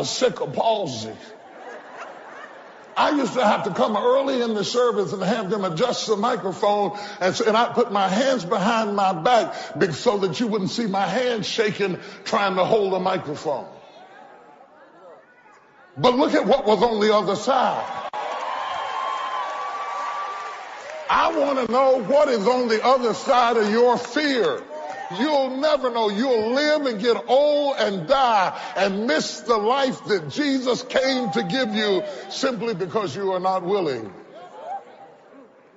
sick of palsy. I used to have to come early in the service and have them adjust the microphone, and I put my hands behind my back so that you wouldn't see my hands shaking trying to hold the microphone. But look at what was on the other side. I want to know what is on the other side of your fear. You'll never know. You'll live and get old and die and miss the life that Jesus came to give you simply because you are not willing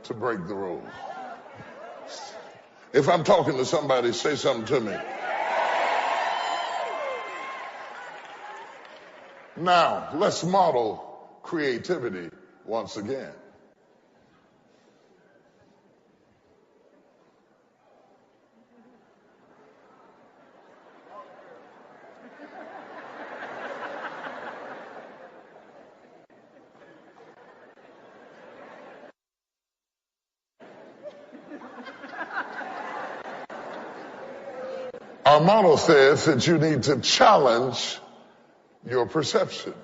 to break the rules. If I'm talking to somebody, say something to me. Now, let's model creativity once again. Our model says that you need to challenge your perception.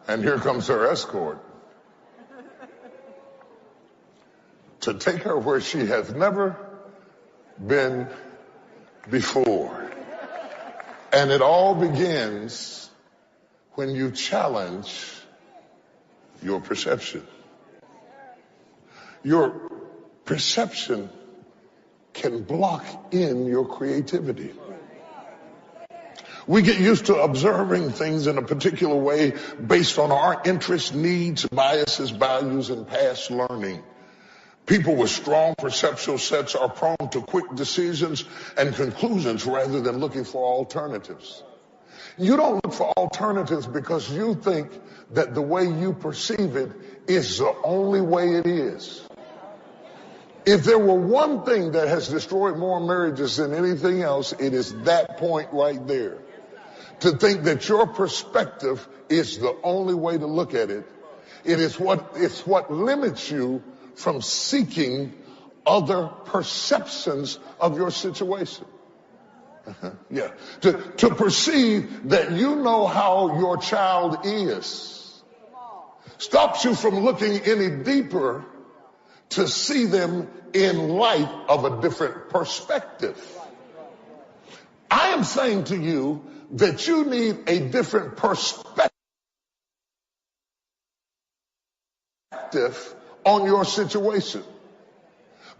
And here comes her escort to take her where she has never been before. And it all begins when you challenge your perception. Your perception can block in your creativity. We get used to observing things in a particular way based on our interests, needs, biases, values, and past learning. People with strong perceptual sets are prone to quick decisions and conclusions rather than looking for alternatives. You don't look for alternatives because you think that the way you perceive it is the only way it is. If there were one thing that has destroyed more marriages than anything else, it is that point right there. To think that your perspective is the only way to look at it. It's what limits you from seeking other perceptions of your situation. Yeah. To perceive that you know how your child is stops you from looking any deeper to see them in light of a different perspective. I am saying to you that you need a different perspective on your situation.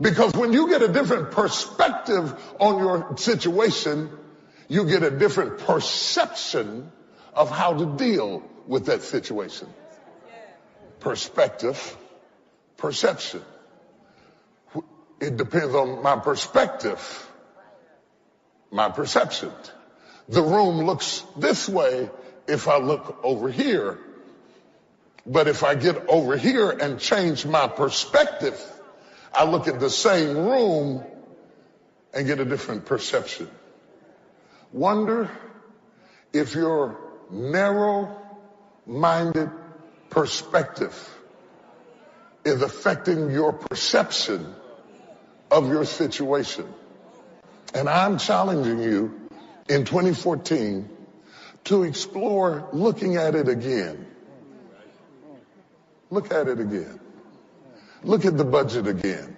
Because when you get a different perspective on your situation, you get a different perception of how to deal with that situation. Perspective, perception. It depends on my perspective, my perception. The room looks this way if I look over here. But if I get over here and change my perspective, I look at the same room and get a different perception. Wonder if your narrow-minded perspective is affecting your perception of your situation. And I'm challenging you in 2014 to explore looking at it again. Look at it again. Look at the budget again.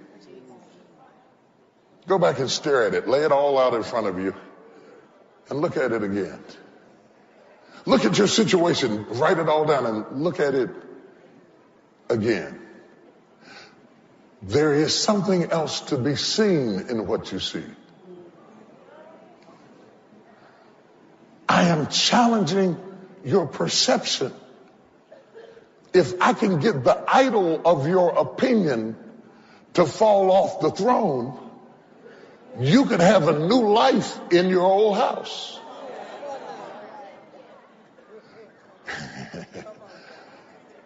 Go back and stare at it. Lay it all out in front of you and look at it again. Look at your situation. Write it all down and look at it again. There is something else to be seen in what you see. I am challenging your perception. If I can get the idol of your opinion to fall off the throne, you could have a new life in your old house.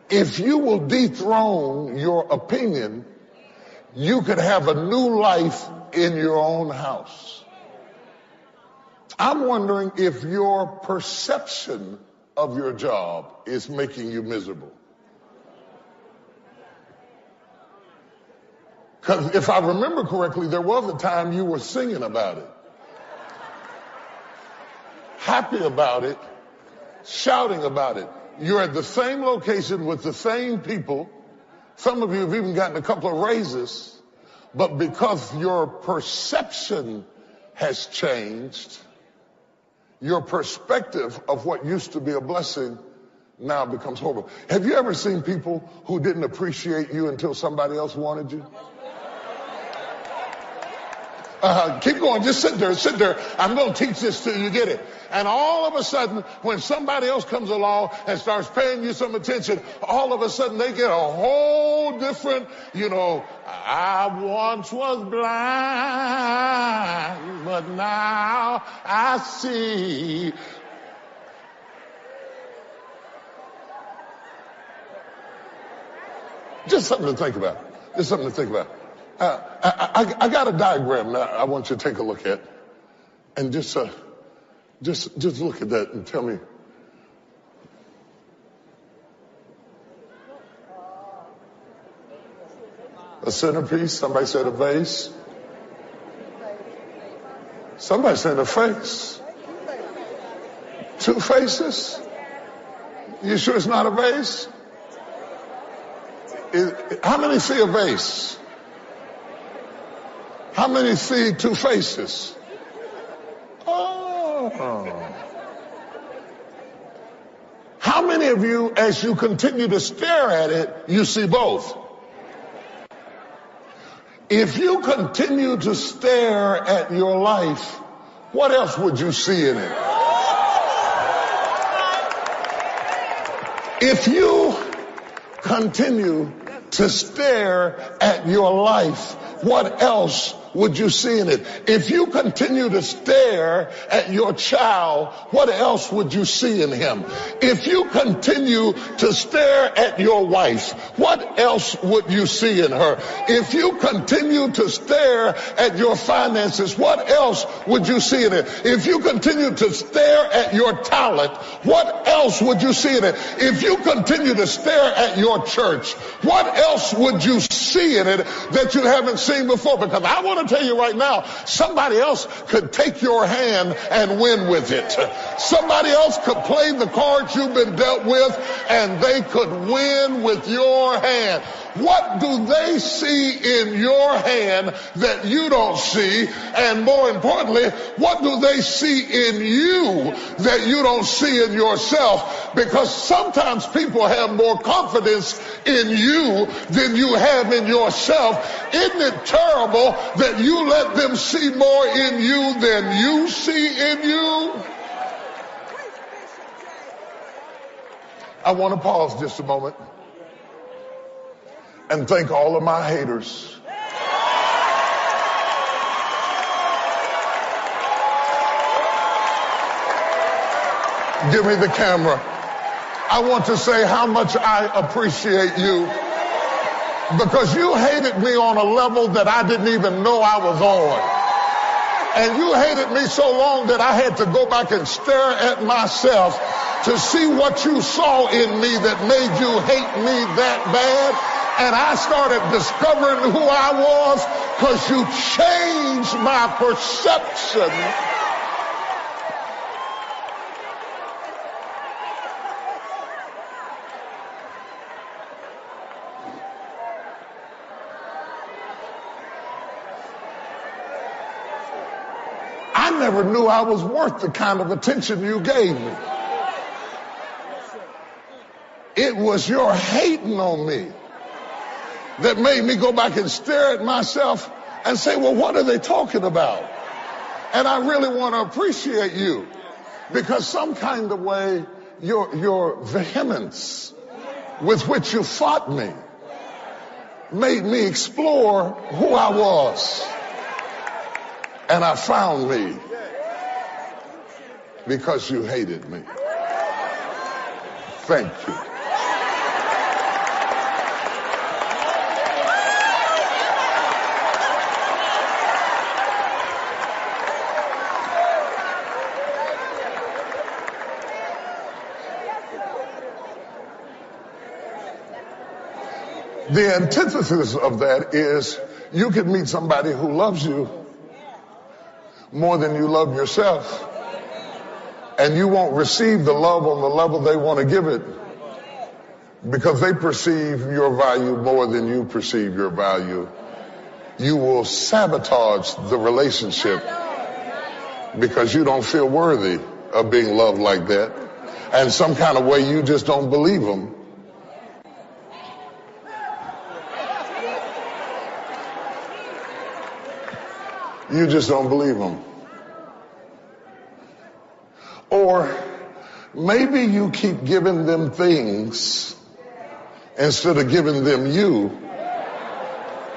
If you will dethrone your opinion, you could have a new life in your own house. I'm wondering if your perception of your job is making you miserable. Because if I remember correctly, there was a time you were singing about it. happy about it, shouting about it. You're at the same location with the same people. Some of you have even gotten a couple of raises, but because your perception has changed, your perspective of what used to be a blessing now becomes horrible. Have you ever seen people who didn't appreciate you until somebody else wanted you? Keep going. Just sit there. Sit there. I'm going to teach this till you get it. And all of a sudden, when somebody else comes along and starts paying you some attention, all of a sudden they get a whole different, I once was blind, but now I see. Just something to think about. Just something to think about. I got a diagram now I want you to take a look at, and just look at that and tell me. A centerpiece. Somebody said a vase. Somebody said a face. Two faces. You sure it's not a vase? How many see a vase? How many see two faces? Oh. How many of you, as you continue to stare at it, you see both? If you continue to stare at your life, what else would you see in it? If you continue to stare at your life, what else would you see in it? If you continue to stare at your child, what else would you see in him? If you continue to stare at your wife, what else would you see in her? If you continue to stare at your finances, what else would you see in it? If you continue to stare at your talent, what else would you see in it? If you continue to stare at your church, what else would you see in it that you haven't seen before? Because I want to tell you right now, somebody else could take your hand and win with it. Somebody else could play the cards you've been dealt with, and they could win with your hand. What do they see in your hand that you don't see? And more importantly, what do they see in you that you don't see in yourself? Because sometimes people have more confidence in you than you have in yourself. Isn't it terrible that you let them see more in you than you see in you? I want to pause just a moment and thank all of my haters. Give me the camera. I want to say how much I appreciate you, because you hated me on a level that I didn't even know I was on. And you hated me so long that I had to go back and stare at myself to see what you saw in me that made you hate me that bad. And I started discovering who I was because you changed my perception. I never knew I was worth the kind of attention you gave me. It was your hating on me that made me go back and stare at myself and say, well, what are they talking about? And I really want to appreciate you, because some kind of way your vehemence with which you fought me made me explore who I was. And I found me because you hated me. Thank you. The antithesis of that is you can meet somebody who loves you more than you love yourself, And you won't receive the love on the level they want to give it because they perceive your value more than you perceive your value. You will sabotage the relationship because you don't feel worthy of being loved like that. And some kind of way you just don't believe them. You just don't believe them. Or maybe you keep giving them things instead of giving them you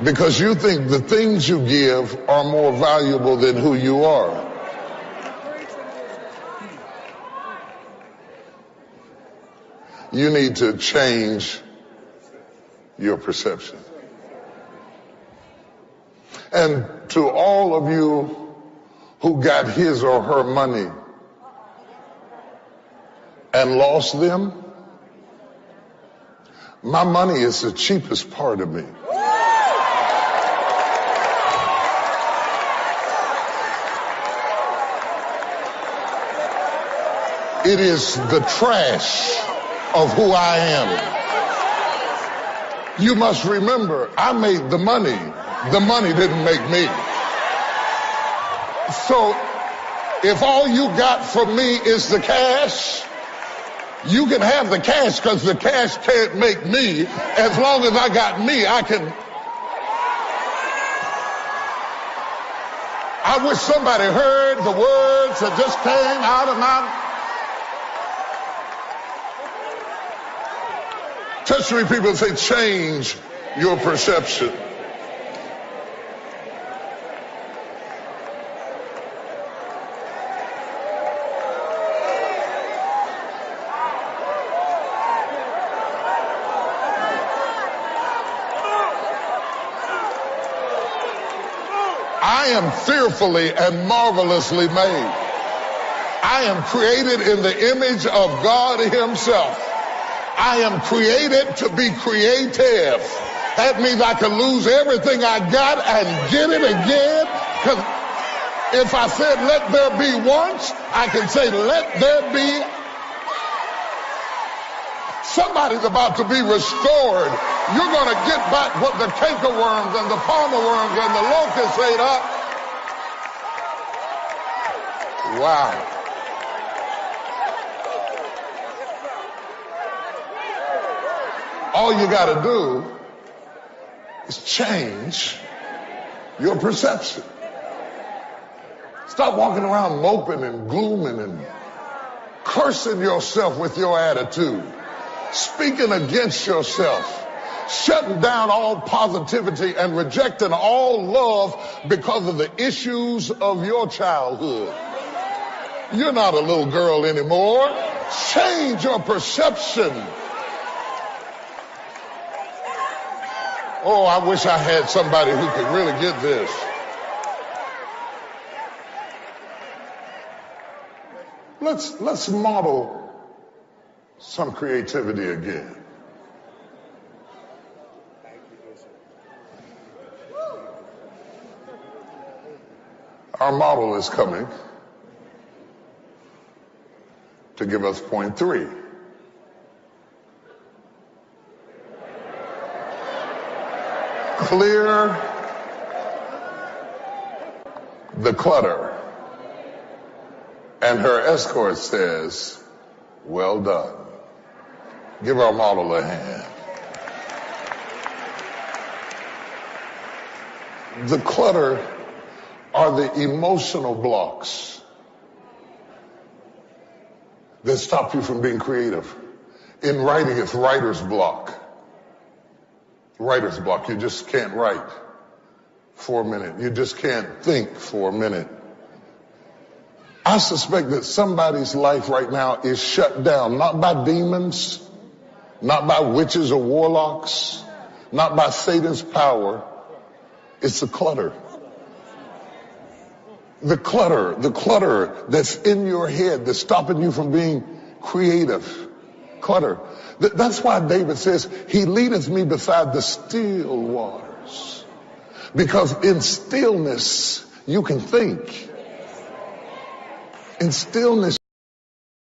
because you think the things you give are more valuable than who you are. You need to change your perception. And to all of you who got his or her money and lost them, my money is the cheapest part of me. It is the trash of who I am. You must remember, I made the money. The money didn't make me. So if all you got from me is the cash, you can have the cash because the cash can't make me. As long as I got me, I wish somebody heard the words that just came out of my... Touch 3 people and say, change your perception. I am fearfully and marvelously made. I am created in the image of God himself. I am created to be creative. That means I can lose everything I got and get it again. Because if I said let there be once, I can say let there be. Somebody's about to be restored. You're going to get back what the cankerworms and the palmer worms and the locusts ate up. Wow. All you got to do is change your perception. Stop walking around moping and glooming and cursing yourself with your attitude, speaking against yourself, shutting down all positivity and rejecting all love because of the issues of your childhood. You're not a little girl anymore. Change your perception. Oh, I wish I had somebody who could really get this. Let's model some creativity again. Our model is coming to give us point 3. Clear the clutter. And her escort says, well done. Give our model a hand. The clutter are the emotional blocks that stop you from being creative. In writing, it's writer's block. Writer's block. You just can't write for a minute. You just can't think for a minute. I suspect that somebody's life right now is shut down, not by demons, not by witches or warlocks, not by Satan's power. It's the clutter. The clutter that's in your head that's stopping you from being creative. Clutter. That's why David says, he leadeth me beside the still waters. Because in stillness, you can think. In stillness,